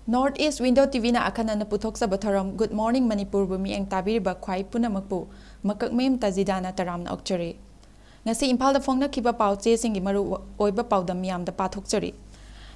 North East Window TV na akanana puthok sa batharam Good Morning Manipur bu mieng tabiriba khwai punamakpu makak mem tajidana taram na okchari ngasi Imphal da phongna khiba pauche singi maru oiba paudam miyam da pathokchari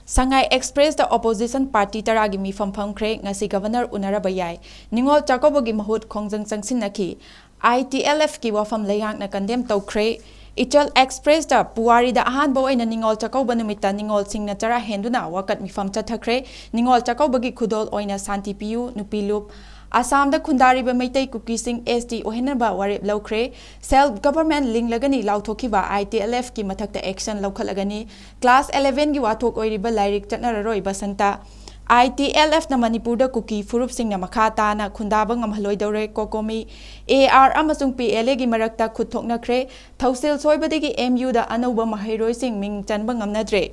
Sangai Express the opposition party taragi mi fampham khre ngasi governor unaraba yai ningol chakobogi mahut khongjang changsin nakhi ITLF ki wafam layang na condemn tawkhre Ichal Express da Puwari da ahan bo na ningol chakaw banumita ningol sing na chara henduna wakat mifam chathakre ningol chakaw bagi khudol oina santi piu nupilup Assam da khundari ba maitai kuki sing SD ohena ba warep lawkhre self government link lagani lauthoki ba ITLF ki mathakta action lawkhalagani class 11 gi wathok oiriba lairik chatnararoi basanta ITLF na Manipur da kuki furup sing na makata na khundaba ngamhaloi dore kokomi AR amasung PLA gi marakta khuthokna khre thausil soibadegi MU da anoba mahairoi sing ming chanba ngamnadre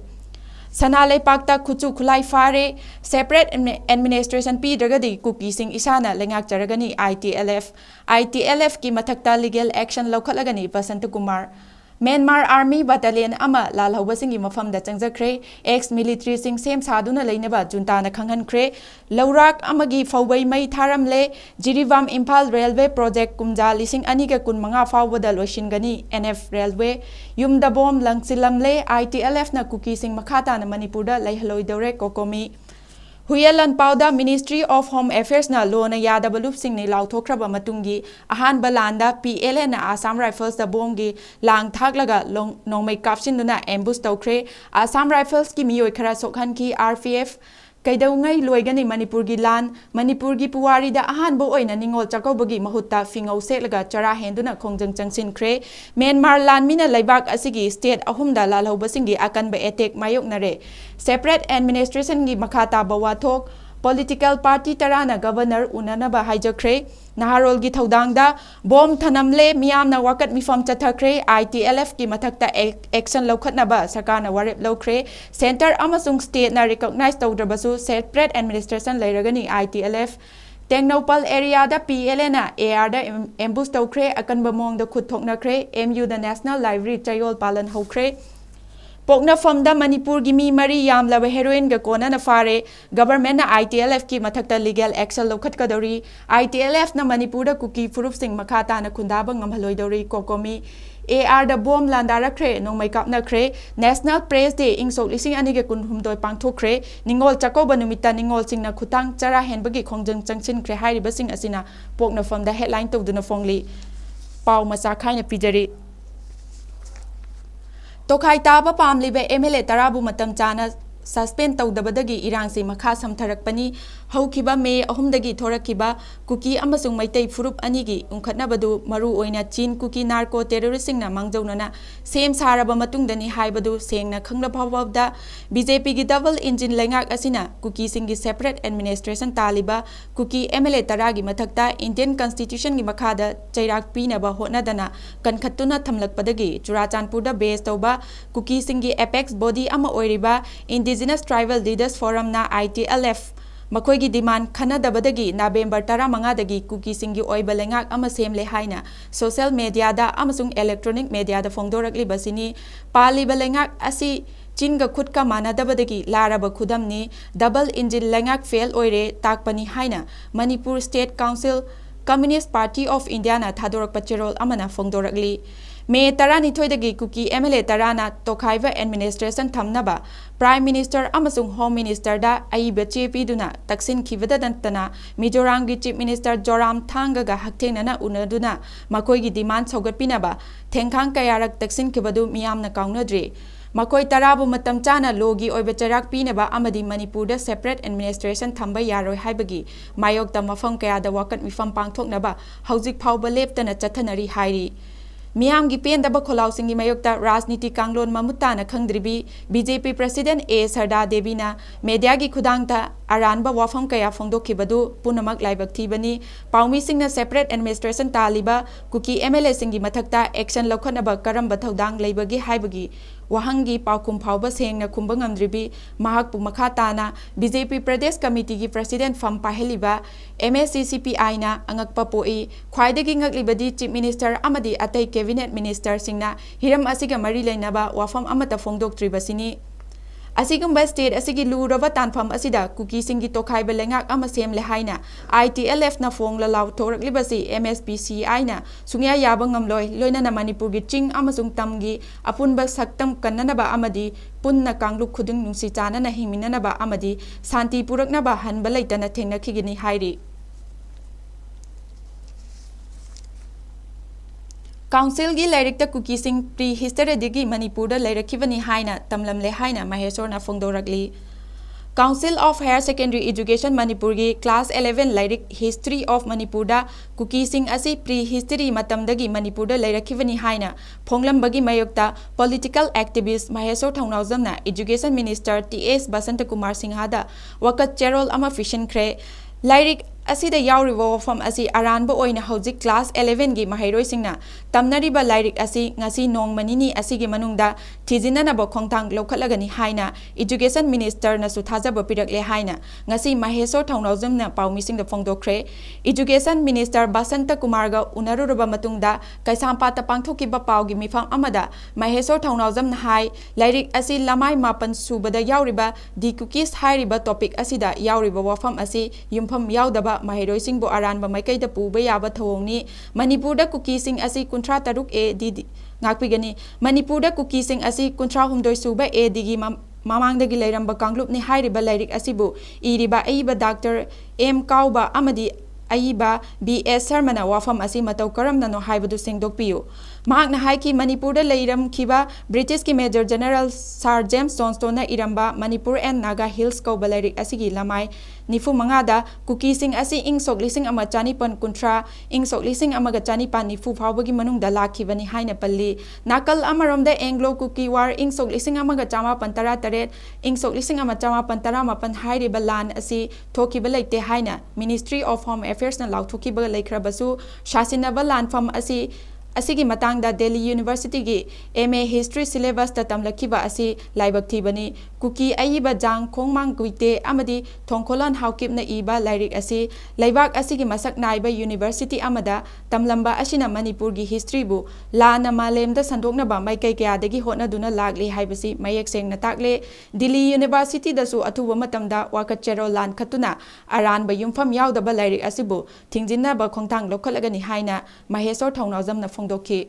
Sanalai pakta khuchu khulai fare separate administration pi dragadi kuki sing isana lengak charagani ITLF ki mathakta legal action lawkhalagani Basanta Kumar Myanmar Army Battalion ama lalhauba singi mafam da changjakre ex military sing sem saduna leinaba junta na khanghan khre laurak amagi fawbai mai tharamle Jirivam Imphal Railway Project kumja lising aniga kun manga fawbada loishingani NF Railway yumda bom langsilamle ITLF na kuki sing makhata na Manipur da laihaloi dore kokomi Huyalan Pauda Ministry of Home Affairs na lo na yadabalup sing ni lauthokraba matungi ahan balanda PLA na Assam Rifles da bomgi lang thaklaga nongmai kapsin duna ambush tawkhre Assam Rifles ki miyoi khara sokhan ki RPF Kaidaungai loigani Manipur gi lan Manipur gi Puwari da ahan bo oina ningol chakobagi mahutta fingau setlaga chara henduna khongjang changsin khre Myanmar lan mina laibak asigi state ahumda lalhauba singi akanba attack mayok nare separate administration gi makhata bawathok political party tarana governor unanaba haijakre Naharol gi thaudangda bom thanamle miyamna wakat mifam chathakre ITLF ki mathakta action lawkhatnaba sarkarna warep lawkhre center amasung state na recognize tawdrabasu separate administration lairagani ITLF Tengnopal area da PLA na AR da ambush tawkhre akanba mong da khut thoknakre MU da National Library chayol palan hokre Pokna famda Manipur gi mi mari yamlaba heroin ga kona na fare government na ITLF ki mathakta legal action lawkhat kadori ITLF na Manipur da kuki furup sing makhata na khundaba ngamhaloi dori kokomi AR da bom landara khre nongmai kapna khre National Press Day ingsok lising ani ga kun humdoi pangthok khre ningol chakoba numita ningol sing na khutang chara henbagi khongjang changsin khre hairiba sing asina pokna famda headline tawduna fongli pau macha khaina pijari Tokai taba pamlibe MLA tarabu matam chana suspend tawdabadagi irangsi makha samtharakpani haukiba me ahumdagi thorakiba kuki amasung maitai furup anigi unkhatnabadu maru oina chin kuki narco terroristing na mangjaunana sem saraba matungdani haibadu sengna khanglabawda BJP gi double engine lengak asina kuki singi separate administration taliba kuki MLA taragi mathakta Indian constitution gi makhada chairak pinaba hotnadana kankhatuna thamlakpadagi Churachandpur da base tawba kuki singi apex body ama oiriba Indigenous Tribal Leaders Forum na ITLF Makoigi demand khanadabadagi November 15 dagi kuki singi oiba lengak ama semle haina social media da amasung electronic media da fongdorakli basini paliba lengak asi Chinga khutka manadabadagi laraba khudamni double engine lengak fail oire takpani haina Manipur State Council Communist Party of India na thadorak pachirol amana fongdorakli May tarani thoidagi kuki MLA tarana tokhaiva administration thamnaba Prime Minister amasung Home Minister da aiba chepi duna taksin khibada dantana Mizoram gi Chief Minister Joram Thanga ga haktenana unaduna makoi gi demand sogatpinaba thengkhang kayarak taksin khibadu miyamna kaunadre Makoi tarabu matam chana logi oiba charak pinaba amadi Manipur da separate administration thamba yaroi haibagi mayok da mafam kaya da wakat mifam pangthoknaba haujik phawba leptana chathanari hairi Miyam gi pen daba kholau singi mayokta rajniti kanglon mamuta na khangdribi BJP President A Sarda Devi na media gi khudangta aranba wafam kaya fongdokhibadu punamak laibak thibani paumi singna separate administration taliba kuki MLA singi mathakta action lawkhanaba karamba thodang leibagi haibagi wahangi paukum phawba sengna khumba ngamdribi mahakpu makhatana BJP Pradesh Committee gi President Fam Paheliba MSCCPI na angakpa poi khwaidagi ngaklibadi Chief Minister amadi atai Cabinet Minister singna hiram asiga mari leinaba wafam amata fongdoktribasini असिगुम्बा state असिगी लूरबा तानफम असिदा कुकी सिंगी तोखाइबा लेंगाक अमा सेमले हाइना ITLF ना फोंगला लाउथोरकलिबसी MSPCI ना सुंग्या याबा ngamloi loinana manipur gi ching amasung tamgi apunba saktam kannanaba amadi punna kanglu khudung nungsi chana na hingminanaba amadi santi puraknaba hanba laitana thengna khigini hairi Council gi lairikta cookie sing pre history digi manipur da lairakivani haina tamlamle haina maheshwar na phongdorakli Council of Higher Secondary Education Manipur gi Class 11 Lairik History of Manipur da cookie sing asi pre-history matamdagi Manipur da lairakivani haina phonglambagi mayokta political activist Maheshwar Thaunawjam na Education Minister T.S. Basanta Kumar Singha da wakat cherol ama fission kre Lairik asida yauriba wafam asi aranba oina hojik class 11 gi mahairoi singna tamnariba lairik asi ngasi nongmanini asigi manungda thijinanaba khongthang lokhalagani haina education minister na suthajaba pirakle haina ngasi Maheshwar Thaunawjam na paumi da phongdokre education minister Basanta Kumar ga unaruruba matungda kaisampata pangthokiba paugi mifam amada Maheshwar Thaunawjam na hai lairik asi lamai mapan subada yauriba di cookies hairiba topic asida yauriba wafam asi yumpham yaudaba Mahiroi sing bo aranba maikai da puba yaba thawongni Manipur da cookie sing asi kuntra taruk e di ngakpigani Manipur da cookie sing asi kuntra humdoi suba e digi mamangdagi lairamba kanglup ni hairiba lairik asibu iriba aiba Dr. M. Kauba amadi aiba B.S. Sharmana wafam asi matau karamna no haibadu singdokpiyu Mahakna haiki Manipur da leiram kiba British ki Major General Sir James Johnstone na iramba Manipur and Naga Hills kauba lairik asigi lamai nifu mangada cookie sing asi ing sok lising ama chanipan kuntra ing sok lising ama ga chanipan nifu phawbagi manungda lakhibani haina palli nakal amarom da Anglo Cookie War ing sok lising ama ga chama pantara taret ing sok lising ama chama pantara mapan hairi balan asi thokiba leite haina Ministry of Home Affairs na lauthokiba laikrabasu shasinaba lanfam asigi matangda Delhi University gi MA History syllabus ta tamlakiba asi laibak thibani cookie aiba jang khongmang guite amadi thongkholan haukip na iba lairik asi laibak asigi masak naiba university amada tamlamba asina Manipur gi history bu lana malem da sandokna ba mai kai kya dagi hotna duna lagli haibasi mayek seng na takle Delhi University da su athuba matamda wakat chero lan khatuna aran ba yumfam yaudaba lairik asibu thingjinna ba khongthang lokhalagani haina Maheshwar Thaunawjam na phongdokhi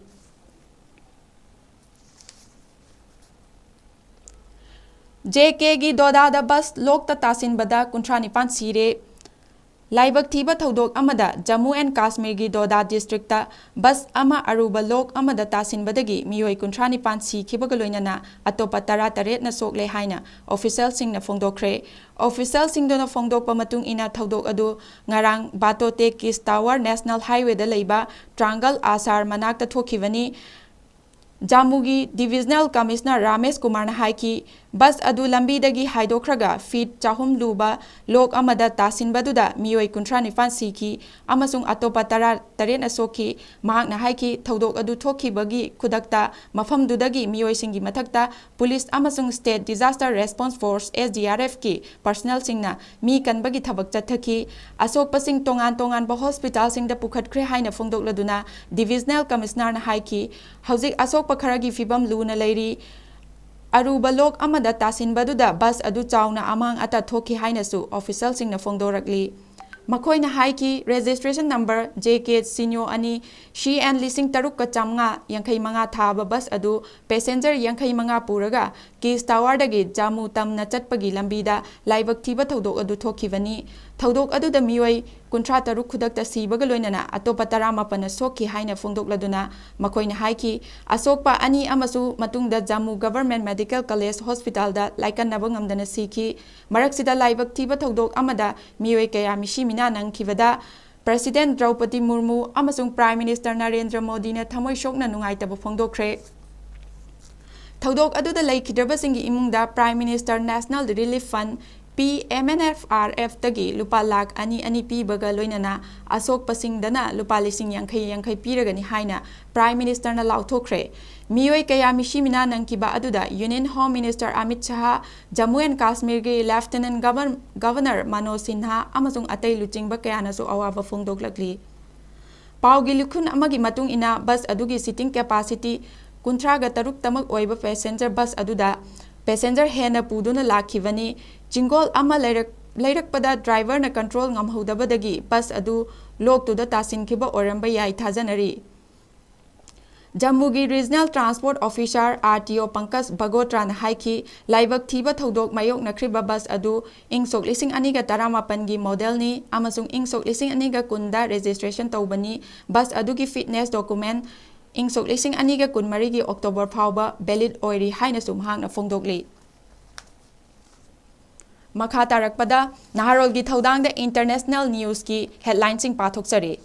JK gi doda da bus lok ta tasin bada kuntrani pan sire laibak thiba thodok amada Jammu and Kashmir gi doda district ta bus ama aruba lok amada tasin badagi miyoi kuntrani pan si khibaga loinana atopa tara taret na sokle haina official sing na phongdokre official sing do na phongdokpa matung ina thodok adu ngarang Batote Kis Tower National Highway da leiba Triangle Asar manak ta thokivani Jammu gi Divisional Commissioner Ramesh Kumar na haiki bus adu lambi dagi haidokraga feet chahum luba lok amada tasin baduda miyoi kuntrani fan siki amasung atopa tara taren asoki mahak na haiki thodok adu thoki bagi kudakta mafam dudagi miyoi singi mathakta police amasung state disaster response force SDRF ki personnel singna mi kanbagi thabak chathaki asok pasing tongan ba hospital singda pukhatkre haina phongdok laduna Divisional Commissioner na haiki hojik asok pakharagi fibam luna leiri Aruba lok amada tasin baduda bus adu chawna amang ata thoki hainasu official singna phongdorakli Makhoina haiki registration number JK Sinyo ani she and lising taruk ka chamnga yankhai manga thaba bus adu passenger yankhai manga puraga Kis Tower dagi Jammu tamna chatpagi lambida laibak thiba thodok adu thokivani thodok adu da mioi kuntra taruk khudak ta sibaga loinana atopa tarama pana sokhi haina phongdok laduna makhoina haiki asokpa ani amasu matungda Jammu Government Medical College Hospital da laikan nabangam dana sikhi maraksida laibak thiba thodok amada mioi kaya mishi mina nang khivada President Draupadi Murmu amasung Prime Minister Narendra Modi na thamoi shokna nungaitaba phongdokre thodok adu da laikhidraba singi imungda Prime Minister National Relief Fund PMNFRF tagi lupa lakh ani pibaga loinana asok pasingdana lupa lising yankhai piragani haina Prime Minister na lauthokre miyoi kaya mishimina nangkiba aduda Union Home Minister Amit Shah Jammu and Kashmir gi Lieutenant Governor Manoj Sinha amasung atai luchingba kaya nasu awaba phongdoklakli paugi lukhun amagi matung ina bus adugi sitting capacity kuntraga taruk tamak oiba passenger bus aduda passenger हेन पुदुना लाखिबनी चिंगोल अमा लेरकपदा driver न control ngamhodabadagi बस अदु लोकतुदा तासिनखिबा ओरंबा याई थाजनरी जम्मू की regional transport officer RTO Pankaj Bhagotra हाईखी लाइबक थीबा थौदोक मायोक नखरिबा बस अदु इंगसोक लिसिंग अनिगा तरामापन की मॉडल नि अमसुंग इंगसोक लिसिंग अनिगा कुंदा रजिस्ट्रेशन तौबनी बस अदु की फिटनेस डॉक्यूमेंट इंगसोक लिसिंग अनिगा कुनमरी की अक्टोबर फाउबा वैलिड ओइरी हाइनसु महांगना फोंदोकली मखा तारकपदा नहारोल की थौदांग इंटरनेशनल न्यूज की हेडलाइनसिंग पाथोकसरी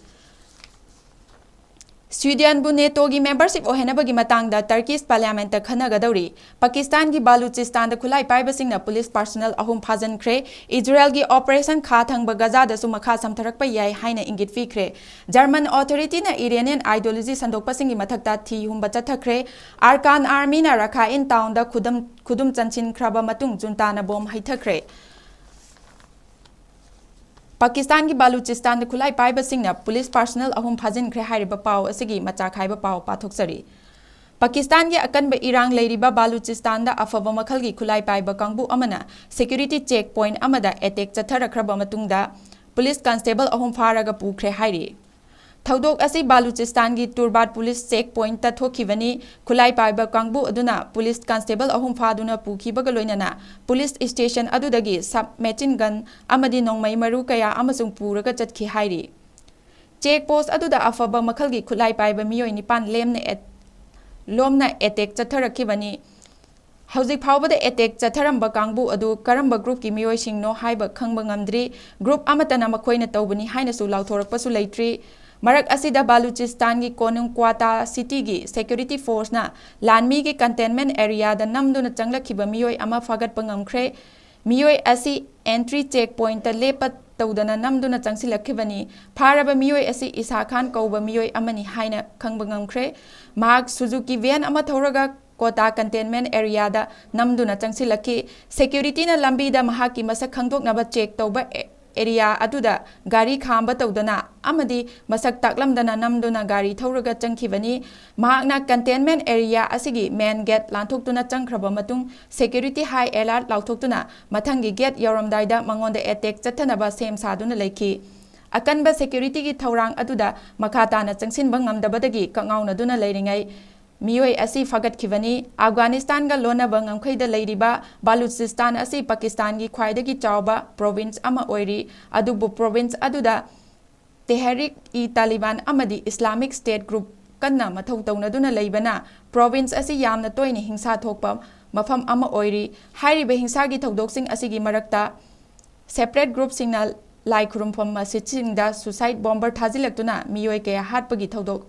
स्वीडन बु नेटो की मेंबरशिप ओहेनबगी मतंगदा टर्किश पार्लियामेंट खनगदौरी पाकिस्तान की बालूचिस्तान खुलाई पाइबसिंगना पुलिस पर्सनल अहुम फाजनख्रे इजराइल की ऑपरेशन खा थंग गजादसु मखा समथरकप याई हाइना इंगित फीख्रे जर्मन ऑथोरिटी ना इरानियन आइडियोलॉजी संदोकपसिंगी मथक्ता थी हुम बचथख्रे आर्कान आर्मी ना रखाइन टाउन दा खुदुम चंचिन खराबा मतुंग जुंताना बोम हैथख्रे पाकिस्तान की बालूचिस्तान खुलाई पाइबसिंगना पुलिस पर्सनल अहुम फाजिनख्रे हाइरिबा पाव असिगी मचा खाइबा पाव पाथोकसरी पाकिस्तान की अकनब इरांग लेरिबा बालूचिस्तान दा अफब मखल की खुलाई पाइबा कांगबु अमना सिक्योरिटी चेक पॉइंट अमदा अटैक चथरखरबा मतुंगदा पुलिस कांस्टेबल अहुम फारगा पुख्रे हाइरि थौदोक असि बालूचिस्तान की तुरबाट पुलिस चेक पॉइंट तथोखिबनी खुलाई पाइबा कांगबु अदुना पुलिस कांस्टेबल अहुम फादुना पुखिबगा लोइनना पुलिस स्टेशन अदुदगी सब मैचिन गन अमदी नोंगमई मरु कया अमसुंग पुरगा चतखि हाइरि चेक पोस्ट अदुदा अफब मखल की खुलाई पाइबा मियोय निपान लोमना अटैक चथरखिबनी हौजिक फाउबदा अटैक चथरंबा कांगबु अदु करंबा ग्रुप की मियोय सिंगनो हाइबा खंगबा ngamdri ग्रुप अमतना मखोइना तौबनी हाइनसु लाउथोरकपसु लेट्री मरक असिदा बालूचिस्तान की कोनुंक्वाता सिटी की सिक्योरिटी फोर्स ना लानमी की कंटेनमेंट एरिया दा नमदुना चंगलखिबा मियोय अमा फागतपा ngamkhre मियोय असि एंट्री चेक पॉइंट ता लेपत तौदना नमदुना चंगसिलखिबनी फारबा मियोय असि इसा खान कौबा मियोय अमनी हाइना खंगबा ngamkhre मार्क सुजुकी वैन अमा थौरगा कोटा कंटेनमेंट एरिया दा नमदुना चंगसिलखि सिक्योरिटी ना लंबी दा महा की मसक खंगदोकनबा चेक तौबा एरिया अदुदा गाड़ी खांबा तौदना अमदी मसक ताकलमदना नमदुना गाड़ी थौरगा चंखिबनी महाकना कंटेनमेंट एरिया असिगी मेन गेट लांथोक्तुना चंखरबा मतुंग सिक्योरिटी हाई अलर्ट लाउथोक्तुना मथंगी गेट यौरमदाइदा मंगोंदा अटैक चथनबा सेम सादुना लेखि अकनबा सिक्योरिटी की थौरांग अदुदा मखाताना चंगसिनबा ngamdabadagi kangaunaduna leiringai मियोय असी फगतखिबनी अफगानिस्तान का लोनबा ngamkhayda leiriba बालूचिस्तान असी पाकिस्तान की ख्वाइदगी चावबा प्रोविंस अमा ओइरी अदुबु प्रोविंस अदुदा तेहरिक ई तालिबान अमदी इस्लामिक स्टेट ग्रुप कन्ना मथौ तौनदुना लेइबना प्रोविंस असी यामना तोइने हिंसा थोकपा मफम अमा ओइरी हाइरिबे हिंसा की थौदोकसिंग असिगी मरक्ता सेपरेट ग्रुप सिंगना लाई खुरुमफम मसिदसिंगदा सुसाइड बॉम्बर थाजिलक्तुना मियोय कया हाटपगी थौदोक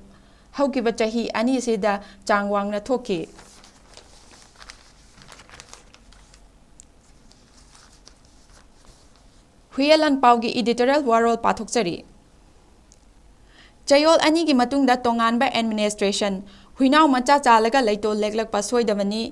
हौकिबा चाही अनि सेदा चांगवांगना थोके हुयलन पाउगी एडिटोरियल वारोल पाथोकचरी चयोल अनि की मतुंगदा तोंगानबा एडमिनिस्ट्रेशन हुइनाव मचा चालगा लैतो लेगलक पासोइदबनी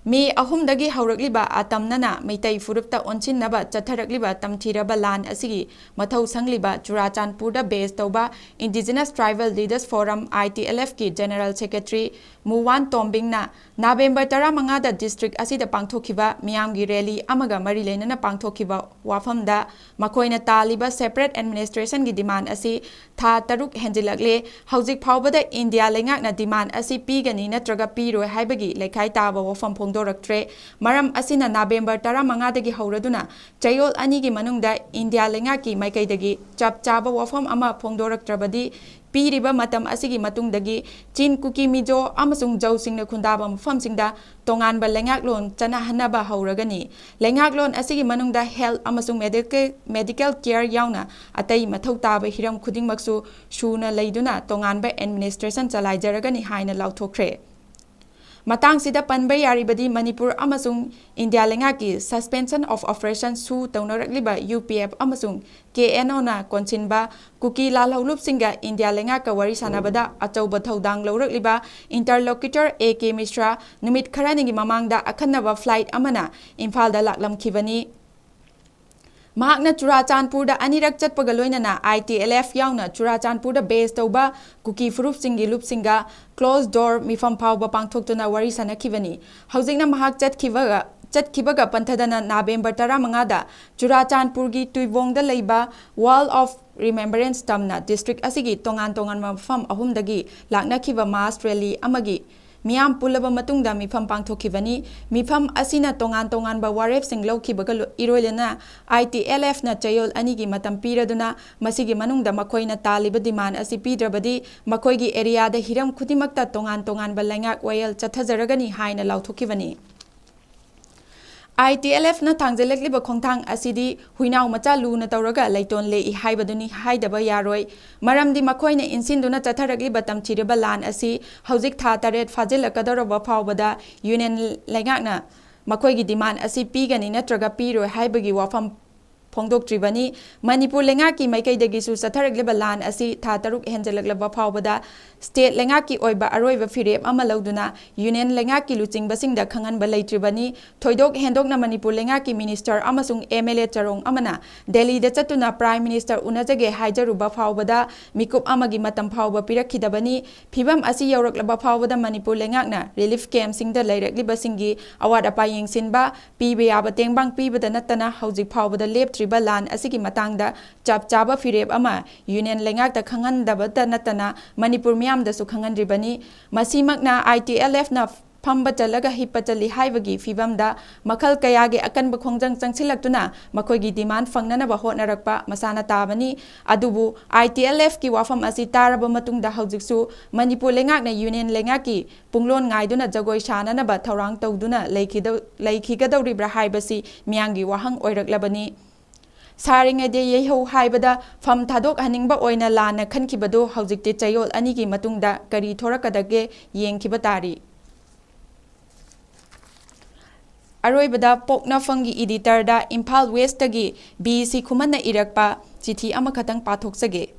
मे अहुमदगी हौरकलिबा आतमनना मैतै फुरुपता ओनसिनबा चथरकलिबा तमथिरबा लान असिगी मथौ संगलिबा चुराचानपुरदा बेस तौबा indigenous tribal leaders forum ITLF की जनरल सेक्रेटरी मुवान तोम्बिंगना नवेंबर 15 दा डिस्ट्रिक्ट असिदा पांगथोखिबा मियामगी रैली अमगा मरी लेनना पांगथोखिबा वाफमदा मखोइना तालिबा सेपरेट एडमिनिस्ट्रेशन की डिमांड असी था तरुक हेंजिलकले हौजिक फाउबदा इंडिया लेंगाकना डिमांड असी पीगनी नत्रगा पीरोय हाइबगी लेखाइ ताबा वाफम फोंदोरक्ट्रे मरम असिना नवेंबर 15 दगी हौरदुना चयोल अनि की मनुंगदा इंडिया लेंगाकी माइकैदगी चप चाबा वाफम अमा फोंदोरक्ट्रबदी पीरिबा मतम असिगी मतुंगदगी चीन कुकी मिजो अमसुंग जौसिंगना खुंदाबा मफमसिंगदा तोंगानबा लेंगाकलोन चनाहनबा हौरगनी लेंगाकलोन असिगी मनुंगदा हेल्थ अमसुंग मेडिकल केयर याउना अतै मथौ ताबा हिरम खुदिंगमक्सु शूना लैदुना तोंगानबा एडमिनिस्ट्रेशन चलाइजरगनी हाइना लाउथोख्रे मतंगसिदा पनबा यारिबदी मणिपुर अमसुंग इंडिया लेंगाकी सस्पेंशन ऑफ ऑपरेशन सु तौनरकलिबा UPF अमसुंग KNO ना कोनसिनबा कुकी लालहौलुपसिंगा इंडिया लेंगाका वरी सानाबदा अचौबा थौदांग लौरकलिबा इंटरलोक्यूटर AK मिश्रा नुमित खरानिगी ममांगदा अखन्नबा फ्लाइट अमना इम्फालदा लाकलमखिबनी महाकना चुराचानपुरदा अनिरक चटपगा लोइनना ITLF याउना चुराचानपुरदा बेस तौबा कुकी फुरुपसिंगी लुपसिंगा क्लोज डोर मिफम फाउबा पांगथोक्तुना वरी सानखिबनी हौजिंगना महाक ꯆꯠꯈꯤꯕꯒ ꯄꯟꯊꯗꯅ ꯅꯕꯦꯝꯕꯔ 15ꯗ ꯆꯨꯔꯥꯆꯥꯟꯄꯨꯔꯒꯤ ꯇꯨꯏꯕꯣꯡꯗ ꯂꯩꯕ ꯋꯥꯜ ꯑꯣꯐ ꯔꯤꯃꯦꯝꯕꯔꯦꯟꯁ ꯇꯝꯅ ꯗꯤꯁꯇ꯭ꯔꯤꯛ ꯑꯁꯤꯒꯤ ꯇꯣꯉꯥꯟꯕ ꯃꯐꯝ 3ꯗꯒꯤ ꯂꯥꯛꯅꯈꯤꯕ ꯃꯥꯁ ꯔꯦꯂꯤ ꯑꯃꯒꯤ ꯃꯤꯌꯥꯝ ꯄꯨꯜꯂꯕ ꯃꯇꯨꯡꯗ ꯃꯤꯐꯝ ꯄꯥꯡꯊꯣꯛꯈꯤꯕꯅꯤ꯫ ꯃꯤꯐꯝ ꯑꯁꯤꯅ ꯇꯣꯉꯥꯟꯕ ꯋꯥꯔꯦꯞꯁꯤꯡ ꯂꯧꯈꯤꯕꯒ ꯏꯔꯣꯏꯂꯅ ITLFꯅ ꯆꯌꯣꯜ 2ꯒꯤ ꯃꯇꯝ ꯄꯤꯔꯗꯨꯅ ꯃꯁꯤꯒꯤ ꯃꯅꯨꯡꯗ ꯃꯈꯣꯏꯅ ꯇꯥꯜꯂꯤꯕ ꯗꯤꯃꯥꯟ ꯑꯁꯤ ꯄꯤꯗ꯭ꯔꯕꯗꯤ ꯃꯈꯣꯏꯒꯤ ꯑꯦꯔꯤꯌꯥꯗ ꯍꯤꯔꯝ ꯈꯨꯗꯤꯡꯃꯛꯇ ꯇꯣꯉꯥꯟꯕ ꯂꯩꯉꯥꯛ ꯋꯥꯌꯦꯜ ꯆꯠꯊꯖꯔꯒꯅꯤ ꯍꯥꯏꯅ ꯂꯥꯎꯊꯣꯛꯈꯤꯕꯅꯤ꯫ ITLFꯅ ꯊꯥꯡꯖꯜꯂꯛꯂꯤꯕ ꯈꯣꯡꯊꯥꯡ ꯑꯁꯤꯗꯤ ꯍꯨꯏꯅꯥꯎ ꯃꯆꯥ ꯂꯨꯅ ꯇꯧꯔꯒ ꯂꯩꯇꯣꯟ ꯂꯦꯛꯏ ꯍꯥꯏꯕꯗꯨꯅꯤ ꯍꯥꯏꯗꯕ ꯌꯥꯔꯣꯏ꯫ ꯃꯔꯝꯗꯤ ꯃꯈꯣꯏꯅ ꯏꯟꯁꯤꯟꯗꯨꯅ ꯆꯠꯊꯔꯛꯂꯤꯕ ꯇꯝꯊꯤꯔꯕ ꯂꯥꯟ ꯑꯁꯤ ꯍꯧꯖꯤꯛ ꯊꯥ 8 ꯐꯥꯖꯤꯜꯂꯛꯀꯗꯧꯔꯕ ꯐꯥꯎꯕꯗ ꯌꯨꯅꯤꯌꯟ ꯂꯩꯉꯥꯛꯅ ꯃꯈꯣꯏꯒꯤ ꯗꯤꯃꯥꯟ ꯑꯁꯤ ꯄꯤꯒꯅꯤ ꯅꯠꯇ꯭ꯔꯒ ꯄꯤꯔꯣꯏ ꯍꯥꯏꯕꯒꯤ ꯋꯥꯐꯝ ꯐꯣꯡꯗꯣꯛꯇ꯭ꯔꯤꯕꯅꯤ꯫ ꯃꯅꯤꯄꯨꯔ ꯂꯩꯉꯥꯛꯀꯤ ꯃꯥꯏꯀꯩꯗꯒꯤꯁꯨ ꯆꯠꯊꯔꯛꯂꯤꯕ ꯂꯥꯟ ꯑꯁꯤ ꯊꯥ 6 ꯍꯦꯟꯖꯜꯂꯛꯂꯕ ꯐꯥꯎꯕꯗ ꯁ꯭ꯇꯦꯠ ꯂꯩꯉꯥꯛꯀꯤ ꯑꯣꯏꯕ ꯑꯔꯣꯏꯕ ꯐꯤꯔꯦꯞ ꯑꯃ ꯂꯧꯗꯨꯅ ꯌꯨꯅꯤꯌꯟ ꯂꯩꯉꯥꯛꯀꯤ ꯂꯨꯆꯤꯡꯕꯁꯤꯡꯗ ꯈꯪꯍꯟꯕ ꯂꯩꯇ꯭ꯔꯤꯕꯅꯤ꯫ ꯊꯣꯏꯗꯣꯛ ꯍꯦꯟꯗꯣꯛꯅ ꯃꯅꯤꯄꯨꯔ ꯂꯩꯉꯥꯛꯀꯤ ミꯅꯤꯁꯇꯔ ꯑꯃꯁꯨꯡ MLA ꯆꯔꯣꯡ ꯑꯃꯅ ꯗꯦꯜꯂꯤꯗ ꯆꯠꯇꯨꯅ ꯄ꯭ꯔꯥꯏꯝ ꯃꯤꯅꯤꯁꯇꯔ ꯎꯅꯖꯒꯦ ꯍꯥꯏꯖꯔꯨꯕ ꯐꯥꯎꯕꯗ ꯃꯤꯀꯨꯞ ꯑꯃꯒꯤ ꯃꯇꯝ ꯐꯥꯎꯕ ꯄꯤꯔꯛꯈꯤꯗꯕꯅꯤ꯫ ꯐꯤꯚꯝ ꯑꯁꯤ ꯌꯧꯔꯛꯂꯕ ꯐꯥꯎꯕꯗ ꯃꯅꯤꯄꯨꯔ ꯂꯩꯉꯥꯛꯅ ꯔꯤꯂꯤꯐ ꯀꯦꯝꯞꯁꯤꯡꯗ ꯂꯩꯔꯛꯂꯤꯕꯁꯤꯡꯒꯤ ꯑꯋꯥꯠ ꯑꯄꯥ ꯌꯦꯡꯁꯤꯟꯕ, ꯄꯤꯕ ꯌꯥꯕ ꯇꯦꯡꯕꯥꯡ ꯄꯤꯕꯗ ꯅꯠꯇꯅ ꯍꯧꯖꯤꯛ ꯐꯥꯎꯕꯗ ꯂꯦꯞꯇ꯭ꯔꯤꯕ ꯂꯥꯟ ꯑꯁꯤꯒꯤ ꯃꯇꯥꯡꯗ ꯆꯞ ꯆꯥꯕ ꯐꯤꯔꯦꯞ ꯑꯃ ꯌꯨꯅꯤꯌꯟ ꯂꯩꯉꯥꯛꯇ ꯈꯪꯍꯟꯗꯕꯇ ꯅꯠꯇꯅ ꯃꯅꯤꯄꯨꯔ ꯃꯤꯌꯥꯝꯗꯁꯨ ꯈꯪꯍꯟꯗ꯭ꯔꯤꯕꯅꯤ꯫ ꯃꯁꯤꯃꯛꯅ ITLFꯅ ꯐꯝꯕ ꯆꯠꯂꯒ ꯍꯤꯞꯄ ꯆꯠꯂꯤ ꯍꯥꯏꯕꯒꯤ ꯐꯤꯚꯝꯗ ꯃꯈꯜ ꯀꯌꯥꯒꯤ ꯑꯀꯟꯕ ꯈꯣꯡꯖꯪ ꯆꯪꯁꯤꯜꯂꯛꯇꯨꯅ ꯃꯈꯣꯏꯒꯤ ꯗꯤꯃꯥꯟ ꯐꯪꯅꯅꯕ ꯍꯣꯠꯅꯔꯛꯄ ꯃꯁꯥꯅ ꯇꯥꯕꯅꯤ꯫ ꯑꯗꯨꯕꯨ ITLFꯀꯤ ꯋꯥꯐꯝ ꯑꯁꯤ ꯇꯥꯔꯕ ꯃꯇꯨꯡꯗ ꯍꯧꯖꯤꯛꯁꯨ ꯃꯅꯤꯄꯨꯔ ꯂꯩꯉꯥꯛꯅ ꯌꯨꯅꯤꯌꯟ ꯂꯩꯉꯥꯛꯀꯤ ꯄꯨꯡꯂꯣꯟ ꯉꯥꯏꯗꯨꯅ ꯖꯒꯣꯏ ꯁꯥꯅꯅꯕ ꯊꯧꯔꯥꯡ ꯇꯧꯗꯨꯅ ꯂꯩꯈꯤꯒꯗꯧꯔꯤꯕ꯭ꯔꯥ ꯍꯥꯏꯕꯁꯤ ꯃꯤꯌꯥꯝꯒꯤ ꯋꯥꯍꯪ ꯑꯣꯏꯔꯛꯂꯕꯅꯤ꯫ ꯁꯥꯔꯤꯉꯩꯗ ꯌꯩꯍꯧ ꯍꯥꯏꯕꯗ ꯐꯝ ꯊꯥꯗꯣꯛꯍꯟꯅꯤꯡꯕ ꯑꯣꯏꯅ ꯂꯥꯟꯅ ꯈꯟꯈꯤꯕꯗꯨ ꯍꯧꯖꯤꯛꯇꯤ ꯆꯌꯣꯜ 2ꯒꯤ ꯃꯇꯨꯡꯗ ꯀꯔꯤ ꯊꯣꯔꯛꯀꯗꯒꯦ ꯌꯦꯡꯈꯤꯕ ꯇꯥꯔꯤ꯫ ꯑꯔꯣꯏꯕꯗ ꯄꯣꯛꯅꯐꯝꯒꯤ ꯏꯗꯤꯇꯔꯗ ꯏꯝꯐꯥꯜ ꯋꯦꯁꯇꯒꯤ BC ꯈꯨꯃꯟꯅ ꯏꯔꯛꯄ ꯆꯤꯊꯤ ꯑꯃꯈꯛꯇꯪ ꯄꯥꯊꯣꯛꯆꯒꯦ꯫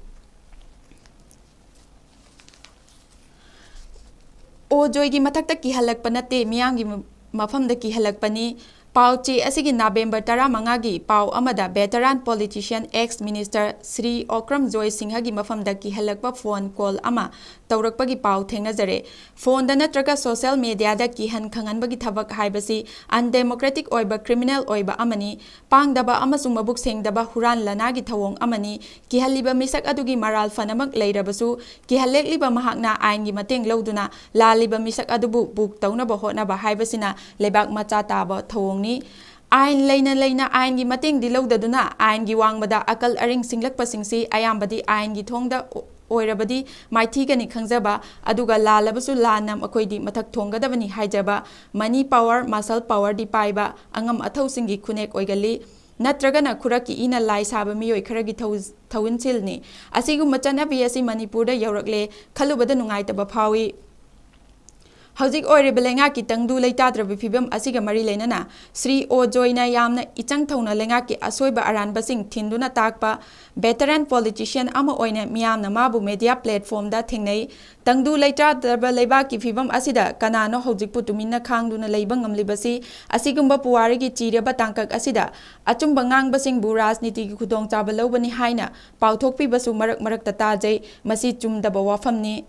ꯑꯣꯖꯣꯏꯒꯤ ꯃꯊꯛꯇ ꯀꯤꯍꯜꯂꯛꯄ ꯅꯠꯇꯦ, ꯃꯤꯌꯥꯝꯒꯤ ꯃꯐꯝꯗ ꯀꯤꯍꯜꯂꯛꯄꯅꯤ꯫ ꯄꯥꯎꯆꯦ ꯑꯁꯤꯒꯤ ꯅꯕꯦꯝꯕꯔ 15ꯒꯤ ꯄꯥꯎ ꯑꯃꯗ veteran politician ex minister Shri ꯀ꯭ꯔꯝꯖꯣꯏ-ꯁꯤꯡꯍꯒꯤ ꯃꯐꯝꯗ ꯀꯤꯍꯜꯂꯛꯄ ꯐꯣꯟ ꯀꯣꯜ ꯑꯃ ꯇꯧꯔꯛꯄꯒꯤ ꯄꯥꯎ ꯊꯦꯡꯅꯖꯔꯦ꯫ ꯐꯣꯟꯗ ꯅꯠꯇ꯭ꯔꯒ ꯁꯣꯁꯤꯌꯦꯜ ꯃꯤꯗꯤꯌꯥꯗ ꯀꯤꯍꯟ ꯈꯪꯍꯟꯕꯒꯤ ꯊꯕꯛ ꯍꯥꯏꯕꯁꯤ ꯑꯟꯗꯦꯃꯣꯀ꯭ꯔꯦꯇꯤꯛ ꯑꯣꯏꯕ ꯀ꯭ꯔꯤꯃꯤꯅꯦꯜ ꯑꯣꯏꯕ ꯑꯃꯅꯤ, ꯄꯥꯡꯗꯕ ꯑꯃꯁꯨꯡ ꯃꯕꯨꯛ ꯁꯦꯡꯗꯕ ꯍꯨꯔꯥꯟ ꯂꯅꯥꯒꯤ ꯊꯧꯑꯣꯡ ꯑꯃꯅꯤ꯫ ꯀꯤꯍꯜꯂꯤꯕ ꯃꯤꯁꯛ ꯑꯗꯨꯒꯤ ꯃꯔꯥꯜ ꯐꯅꯃꯛ ꯂꯩꯔꯕꯁꯨ ꯀꯤꯍꯜꯂꯛꯂꯤꯕ ꯃꯍꯥꯛꯅ ꯑꯥꯏꯟꯒꯤ ꯃꯇꯦꯡ ꯂꯧꯗꯨꯅ ꯂꯥꯜꯂꯤꯕ ꯃꯤꯁꯛ ꯑꯗꯨꯕꯨ ꯕꯨꯛ ꯇꯧꯅꯕ ꯍꯣꯠꯅꯕ ꯍꯥꯏꯕꯁꯤꯅ ꯂꯩꯕꯥꯛ ꯃꯆꯥ ꯇꯥꯕ ꯊꯧꯑꯣꯡꯅꯤ꯫ ꯑꯥꯏꯟ ꯂꯩꯅ ꯑꯥꯏꯟꯒꯤ ꯃꯇꯦꯡꯗꯤ ꯂꯧꯗꯗꯨꯅ ꯑꯥꯏꯟꯒꯤ ꯋꯥꯡꯃꯗ ꯑꯀꯜ ꯑꯔꯤꯡ ꯁꯤꯡꯂꯛꯄꯁꯤꯡꯁꯤ ꯑꯌꯥꯝꯕꯗꯤ ꯑꯥꯏꯟꯒꯤ ꯊꯣꯡꯗ ꯑꯣꯏꯔꯕꯗꯤ ꯃꯥꯏꯊꯤꯒꯅꯤ ꯈꯪꯖꯕ, ꯑꯗꯨꯒ ꯂꯥꯜꯂꯕꯁꯨ ꯂꯥꯟꯅ ꯃꯈꯣꯏꯗꯤ ꯃꯊꯛ ꯊꯣꯡꯒꯗꯕꯅꯤ ꯍꯥꯏꯖꯕ, ꯃꯅꯤ ꯄꯥꯋꯔ, ꯃꯁꯜ ꯄꯥꯋꯔꯗꯤ ꯄꯥꯏꯕ ꯑꯉꯝ ꯑꯊꯧꯁꯤꯡꯒꯤ ꯈꯨꯅꯦꯛ ꯑꯣꯏꯒꯜꯂꯤ, ꯅꯠꯇ꯭ꯔꯒꯅ ꯈꯨꯔꯛꯀꯤ ꯏꯅ ꯂꯥꯏ ꯁꯥꯕ ꯃꯤꯑꯣꯏ ꯈꯔꯒꯤ ꯊꯧꯏꯟꯁꯤꯜꯅꯤ꯫ ꯑꯁꯤꯒꯨꯝꯕ ꯆꯠꯅꯕꯤ ꯑꯁꯤ ꯃꯅꯤꯄꯨꯔꯗ ꯌꯧꯔꯛꯂꯦ ꯈꯜꯂꯨꯕꯗ ꯅꯨꯡꯉꯥꯏꯇꯕ ꯐꯥꯎꯏ꯫ ꯍꯧꯖꯤꯛ ꯑꯣꯏꯔꯤꯕ ꯂꯩꯉꯥꯛꯀꯤ ꯇꯪꯗꯨ ꯂꯩꯇꯥꯗ꯭ꯔꯕ ꯐꯤꯚꯝ ꯑꯁꯤꯒ ꯃꯔꯤ ꯂꯩꯅꯅ ꯁ꯭ꯔꯤ ꯑꯣꯖꯣꯏꯅ ꯌꯥꯝꯅ ꯏꯆꯪ ꯊꯧꯅ ꯂꯩꯉꯥꯛꯀꯤ ꯑꯁꯣꯏꯕ ꯑꯔꯥꯟꯕꯁꯤꯡ ꯊꯤꯟꯗꯨꯅ ꯇꯥꯛꯄ ꯚꯦꯇꯔꯥꯟ ꯄꯣꯂꯤꯇꯤꯁꯤꯌꯟ ꯑꯃ ꯑꯣꯏꯅ ꯃꯤꯌꯥꯝꯅ ꯃꯥꯕꯨ ꯃꯦꯗꯤꯌꯥ ꯄ꯭ꯂꯦꯠꯐꯣꯔꯝꯗ ꯊꯦꯡꯅꯩ꯫ ꯇꯪꯗꯨ ꯂꯩꯇꯥꯗ꯭ꯔꯕ ꯂꯩꯕꯥꯛꯀꯤ ꯐꯤꯚꯝ ꯑꯁꯤꯗ ꯀꯅꯥꯅꯣ ꯍꯧꯖꯤꯛꯄꯨ ꯇꯨꯃꯤꯟꯅ ꯈꯥꯡꯗꯨꯅ ꯂꯩꯕ ꯉꯝꯂꯤꯕꯁꯤ? ꯑꯁꯤꯒꯨꯝꯕ ꯄꯨꯋꯥꯔꯤꯒꯤ ꯆꯤꯔꯕ ꯇꯥꯡꯀꯛ ꯑꯁꯤꯗ ꯑꯆꯨꯝꯕ ꯉꯥꯡꯕꯁꯤꯡꯕꯨ ꯔꯥꯖꯅꯤꯇꯤꯒꯤ ꯈꯨꯗꯣꯡꯆꯥꯕ ꯂꯧꯕꯅꯤ ꯍꯥꯏꯅ ꯄꯥꯎꯊꯣꯛꯄꯤꯕꯁꯨ ꯃꯔꯛ ꯃꯔꯛꯇ ꯇꯥꯖꯩ꯫ ꯃꯁꯤ ꯆꯨꯝꯗꯕ ꯋꯥꯐꯝꯅꯤ꯫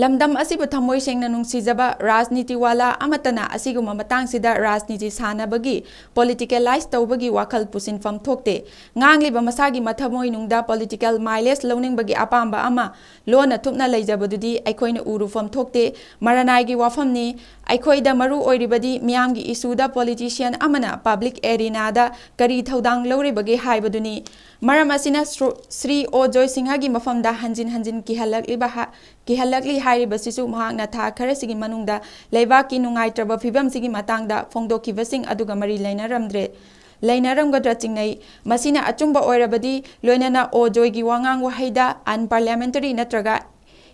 ꯂꯝꯗꯝ ꯑꯁꯤꯕꯨ ꯊꯃꯣꯏ ꯁꯦꯡꯅ ꯅꯨꯡꯁꯤꯖꯕ ꯔꯥꯖꯅꯤꯇꯤ ꯋꯥꯂꯥ ꯑꯃꯠꯇꯅ ꯑꯁꯤꯒꯨꯝꯕ ꯃꯇꯥꯡꯁꯤꯗ ꯔꯥꯖꯅꯤꯇꯤ ꯁꯥꯟꯅꯕꯒꯤ, ꯄꯣꯂꯤꯇꯤꯀꯦꯂꯥꯏꯖ ꯇꯧꯕꯒꯤ ꯋꯥꯈꯜ ꯄꯨꯁꯤꯟꯐꯝ ꯊꯣꯛꯇꯦ꯫ ꯉꯥꯡꯂꯤꯕ ꯃꯁꯥꯒꯤ ꯃꯊꯃꯣꯏꯅꯨꯡꯗ ꯄꯣꯂꯤꯇꯤꯀꯦꯜ ꯃꯥꯏꯂꯦꯖ ꯂꯧꯅꯤꯡꯕꯒꯤ ꯑꯄꯥꯝꯕ ꯑꯃ ꯂꯣꯟꯅ ꯊꯨꯞꯅ ꯂꯩꯖꯕꯗꯨꯗꯤ ꯑꯩꯈꯣꯏꯅ ꯎꯔꯨꯐꯝ ꯊꯣꯛꯇꯦ, ꯃꯔꯅꯥꯏꯒꯤ ꯋꯥꯐꯝꯅꯤ꯫ ꯑꯩꯈꯣꯏꯗ ꯃꯔꯨ ꯑꯣꯏꯔꯤꯕꯗꯤ ꯃꯤꯌꯥꯝꯒꯤ ꯏꯁꯨꯗ ꯄꯣꯂꯤꯇꯤꯁꯤꯌꯟ ꯑꯃꯅ ꯄꯕ꯭ꯂꯤꯛ ꯑꯦꯔꯤꯅꯥꯗ ꯀꯔꯤ ꯊꯧꯗꯥꯡ ꯂꯧꯔꯤꯕꯒꯦ ꯍꯥꯏꯕꯗꯨꯅꯤ꯫ ꯃꯔꯝ ꯑꯁꯤꯅ ꯁ꯭ꯔꯤ ꯑꯣꯖꯣꯏ-ꯁꯤꯡꯍꯒꯤ ꯃꯐꯝꯗ ꯍꯟꯖꯤꯟ ꯍꯟꯖꯤꯟ ꯀꯤꯍꯜꯂꯛꯂꯤ ꯍꯥꯏꯔꯤꯕꯁꯤꯁꯨ ꯃꯍꯥꯛꯅ ꯊꯥ ꯈꯔꯁꯤꯒꯤ ꯃꯅꯨꯡꯗ ꯂꯩꯕꯥꯛꯀꯤ ꯅꯨꯡꯉꯥꯏꯇ꯭ꯔꯕ ꯐꯤꯚꯝꯁꯤꯒꯤ ꯃꯇꯥꯡꯗ ꯐꯣꯡꯗꯣꯛꯈꯤꯕꯁꯤꯡ ꯑꯗꯨꯒ ꯃꯔꯤ ꯂꯩꯅꯔꯝꯒꯗ꯭ꯔꯥ ꯆꯤꯡꯅꯩ꯫ ꯃꯁꯤꯅ ꯑꯆꯨꯝꯕ ꯑꯣꯏꯔꯕꯗꯤ ꯂꯣꯏꯅꯅ ꯑꯣꯖꯣꯏꯒꯤ ꯋꯥꯉꯥꯡ ꯋꯥꯍꯩꯗ ꯑꯟꯄꯥꯔꯂꯤꯌꯥꯃꯦꯟꯇꯔꯤ ꯅꯠꯇ꯭ꯔꯒ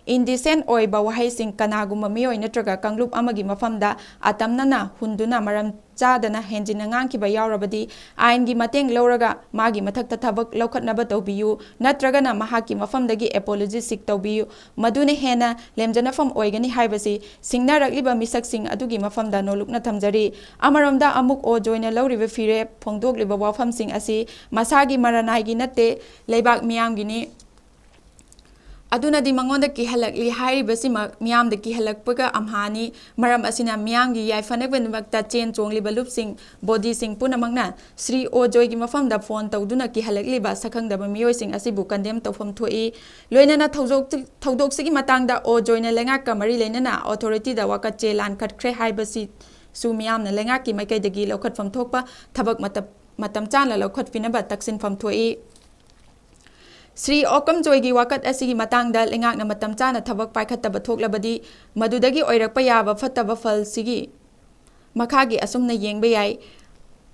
ꯏꯟꯗꯤꯁꯦꯟ ꯑꯣꯏꯕ ꯋꯥꯍꯩꯁꯤꯡ ꯀꯅꯥꯒꯨꯝꯕ ꯃꯤꯑꯣꯏ ꯅꯠꯇ꯭ꯔꯒ ꯀꯥꯡꯂꯨꯞ ꯑꯃꯒꯤ ꯃꯐꯝꯗ ꯑꯇꯝꯅꯅ ꯍꯨꯟꯗꯨꯅ ꯃꯔꯝ ꯆꯥꯗꯅ ꯍꯦꯟꯖꯤꯟꯅ ꯉꯥꯡꯈꯤꯕ ꯌꯥꯎꯔꯕꯗꯤ ꯑꯥꯏꯟꯒꯤ ꯃꯇꯦꯡ ꯂꯧꯔꯒ ꯃꯥꯒꯤ ꯃꯊꯛꯇ ꯊꯕꯛ ꯂꯧꯈꯠꯅꯕ ꯇꯧꯕꯤꯌꯨ, ꯅꯠꯇ꯭ꯔꯒꯅ ꯃꯍꯥꯛꯀꯤ ꯃꯐꯝꯗꯒꯤ ꯑꯦꯄꯣꯂꯣꯖꯤ ꯁꯤꯛ ꯇꯧꯕꯤꯌꯨ꯫ ꯃꯗꯨꯅ ꯍꯦꯟꯅ ꯂꯦꯝꯖꯅꯐꯝ ꯑꯣꯏꯒꯅꯤ ꯍꯥꯏꯕꯁꯤ ꯁꯤꯡꯅꯔꯛꯂꯤꯕ ꯃꯤꯁꯛꯁꯤꯡ ꯑꯗꯨꯒꯤ ꯃꯐꯝꯗ ꯅꯣꯜꯂꯨꯛꯅ ꯊꯝꯖꯔꯤ꯫ ꯑꯃꯔꯣꯝꯗ ꯑꯃꯨꯛ ꯑꯣꯖꯣꯏꯅ ꯂꯧꯔꯤꯕ ꯐꯤꯔꯦꯞ, ꯐꯣꯡꯗꯣꯛꯂꯤꯕ ꯋꯥꯐꯝꯁꯤꯡ ꯑꯁꯤ ꯃꯁꯥꯒꯤ ꯃꯔꯅꯥꯏꯒꯤ ꯅꯠꯇꯦ, ꯂꯩꯕꯥꯛ ꯃꯤꯌꯥꯝꯒꯤꯅꯤ꯫ adunadi mangonda kihalakli hairibasimak miyamda kihalakpaga amhani maram asina miyamgi yaifanagbanmakta chen chongliba lupsing body sing punamangna Sri Ojoy gi mafamda phone tawduna kihalakliba sakhangdaba miyoising asibu condemn tawfam thoi loinana thawdoksigi matangda Ojoy na lenga kamari leinana authority da wakat chelan khatkhre haibasi su miyamna lenga ki maikaidagi lokhatfam thokpa thabak matam chana lokhat finaba taksin fam thoi Sri Okam Joygi wakat asigi matangda lengak na matam chana thabak paikhattaba thoklabadi madudagi oirakpa yaba fattaba fal sigi makhagi asumna yengba yai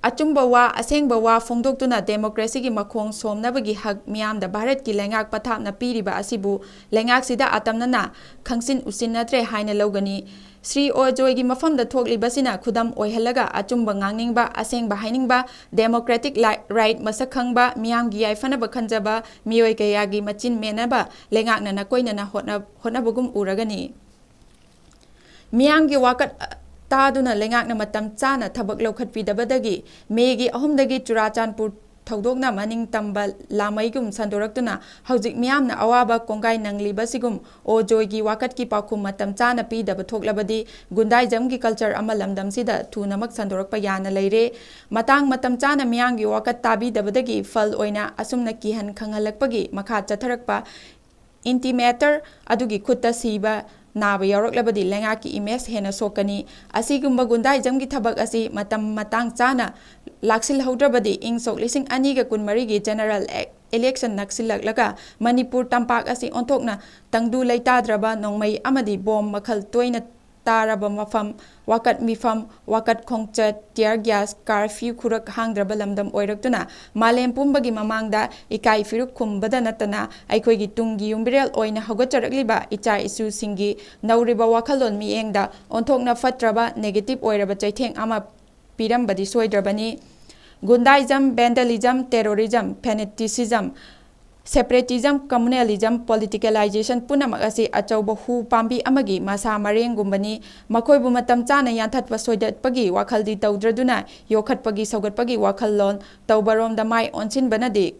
achumba wa asengba wa phongdoktuna democracy gi makhong somnabagi hak miyamda Bharat ki lengak pathapna piriba asibu lengak sida atamnana khangsin usinnatre haina logani Sri Ojoy gi mafamda thoklibasina khudam oihalaga achumba ngangningba asengba hainingba democratic right masakhangba miyam gi yaifanaba khanjaba miyoi kayagi machin menaba lengakna na koinana hotnabugum uragani miyam gi wakat taduna lengakna matam chana thabak lokhatpidabadagi megi ahumdagi Churachandpur thawdokna maning tamba lamaigum sandoraktuna haujik miyamna awaba kongai nanglibasigum Ojoy gi wakat ki pakhum matam chana pidaba thoklabadi gundaijam gi culture ama lamdamsida thunamak sandorakpa yana leire matang matam chana miyam gi wakat tabidabadagi fal oina asumna kihan khanghalakpagi makha chatharakpa intimator adugi khutta siba Naba Yoroklabadi Lengaki image hena sokani asigumba gundai jamgi thabak asi matang chana laksil haudrabadi ing sok lising aniga kunmarigi general election naksilak Manipur tampak asi onthokna tangdu leitadraba nongmai amadi bom makhal toina taraba mafam wakat mifam wakat khongchat tear gas curfew khurak hangdraba lamdam oiraktuna malem pumbagi mamangda ikai firuk khumbada natana aikhoigi tunggi yumbirel oina hogotcharakliba icha isu singi nauriba wakhalon miengda onthokna fatraba negative oiraba chaitheng ama pirambadi soidrabani gundaism vandalism terrorism fanaticism separatism communalism politicalization punamak asi achauba hu pambi amagi masa marengumbani makoibu matam chana yanthatpa soidatpagi wakhaldi tawdraduna yokhatpagi saugatpagi wakhallon tawbarom da mai onsin banadi